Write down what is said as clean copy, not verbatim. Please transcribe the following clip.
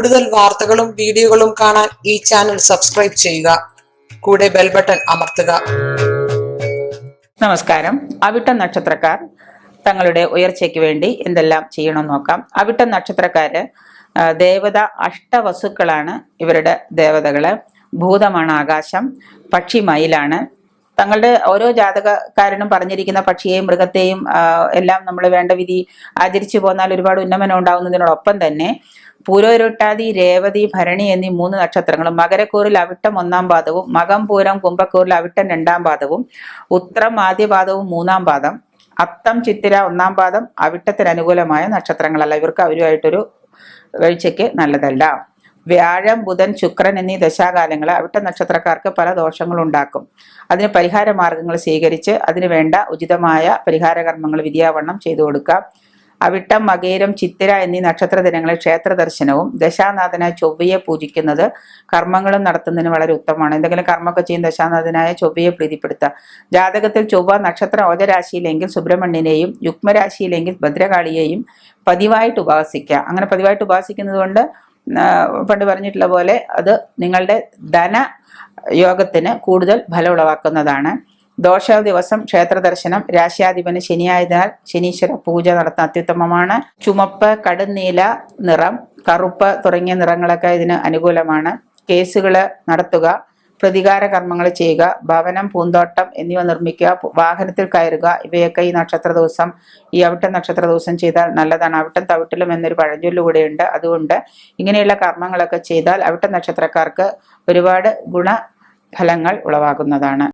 കൂടുതൽ വാർത്തകളും വീഡിയോകളും കാണാൻ ഈ ചാനൽ സബ്സ്ക്രൈബ് ചെയ്യുക. കൂടെ ബെൽ ബട്ടൺ അമർത്തുക. നമസ്കാരം. അവിട്ടം നക്ഷത്രക്കാർ തങ്ങളുടെ ഉയർച്ചയ്ക്ക് വേണ്ടി എന്തെല്ലാം ചെയ്യണമെന്ന് നോക്കാം. അവിട്ടം നക്ഷത്രക്കാര് ദേവത അഷ്ടവസുക്കളാണ് ഇവരുടെ ദേവതകള്. ഭൂതമാണ് ആകാശം, പക്ഷി മയിലാണ്. തങ്ങളുടെ ഓരോ ജാതകക്കാരനും പറഞ്ഞിരിക്കുന്ന പക്ഷിയെയും മൃഗത്തെയും എല്ലാം നമ്മൾ വേണ്ട വിധി ആചരിച്ചു പോന്നാൽ ഒരുപാട് ഉന്നമനം ഉണ്ടാകുന്നതിനോടൊപ്പം തന്നെ പൂരോരുട്ടാതി, രേവതി, ഭരണി എന്നീ 3 നക്ഷത്രങ്ങളും മകരക്കൂറിൽ അവിട്ടം 1-ാം പാദവും, മകം, പൂരം, കുംഭക്കൂറിൽ അവിട്ടം 2-ാം പാദവും, ഉത്രം ആദ്യപാദവും 3-ാം പാദം, അത്തം, ചിത്തിര 1-ാം പാദം അവിട്ടത്തിന് അനുകൂലമായ നക്ഷത്രങ്ങളല്ല. ഇവർക്ക് അവരുമായിട്ടൊരു വീഴ്ചയ്ക്ക് നല്ലതല്ല. വ്യാഴം, ബുധൻ, ശുക്രൻ എന്നീ ദശാകാലങ്ങൾ അവിട്ട നക്ഷത്രക്കാർക്ക് പല ദോഷങ്ങളുണ്ടാക്കും. അതിന് പരിഹാര മാർഗങ്ങൾ സ്വീകരിച്ച് അതിന് വേണ്ട ഉചിതമായ പരിഹാര കർമ്മങ്ങൾ വിധിയാവണ്ണം ചെയ്തു കൊടുക്കാം. അവിട്ടം, മകേരം, ചിത്തിര എന്നീ നക്ഷത്ര ദിനങ്ങളിൽ ക്ഷേത്ര ദർശനവും ദശാനാഥനായ ചൊവ്വയെ പൂജിക്കുന്നത് കർമ്മങ്ങളും നടത്തുന്നതിന് വളരെ ഉത്തമമാണ്. എന്തെങ്കിലും കർമ്മമൊക്കെ ചെയ്യുന്ന ദശാനാഥനായ ചൊവ്വയെ പ്രീതിപ്പെടുത്തുക. ജാതകത്തിൽ ചൊവ്വ നക്ഷത്ര ഓജരാശിയിലെങ്കിൽ സുബ്രഹ്മണ്യനെയും, യുഗ്മരാശിയിലെങ്കിൽ ഭദ്രകാളിയെയും പതിവായിട്ട് ഉപാസിക്കുക. അങ്ങനെ പതിവായിട്ട് ഉപാസിക്കുന്നത് കൊണ്ട് പണ്ട് പറഞ്ഞിട്ടുള്ള പോലെ അത് നിങ്ങളുടെ ധന യോഗത്തിന് കൂടുതൽ ഫലം ഉളവാക്കുന്നതാണ്. ദോഷ ദിവസം ക്ഷേത്ര ദർശനം, രാശ്യാധിപന് ശനിയായതിനാൽ ശനീശ്വര പൂജ നടത്താൻ അത്യുത്തമമാണ്. ചുമപ്പ്, കടുന്നീല നിറം, കറുപ്പ് തുടങ്ങിയ നിറങ്ങളൊക്കെ ഇതിന് അനുകൂലമാണ്. കേസുകൾ നടത്തുക, പ്രതികാര കർമ്മങ്ങൾ ചെയ്യുക, ഭവനം, പൂന്തോട്ടം എന്നിവ നിർമ്മിക്കുക, വാഹനത്തിൽ കയറുക, ഇവയൊക്കെ ഈ നക്ഷത്ര ദിവസം, ഈ അവിട്ടം നക്ഷത്ര ദിവസം ചെയ്താൽ നല്ലതാണ്. അവിട്ടം തവിട്ടിലും എന്നൊരു പഴഞ്ചൊല്ല് കൂടെയുണ്ട്. അതുകൊണ്ട് ഇങ്ങനെയുള്ള കർമ്മങ്ങളൊക്കെ ചെയ്താൽ അവിട്ടം നക്ഷത്രക്കാർക്ക് ഒരുപാട് ഗുണഫലങ്ങൾ ഉളവാകുന്നതാണ്.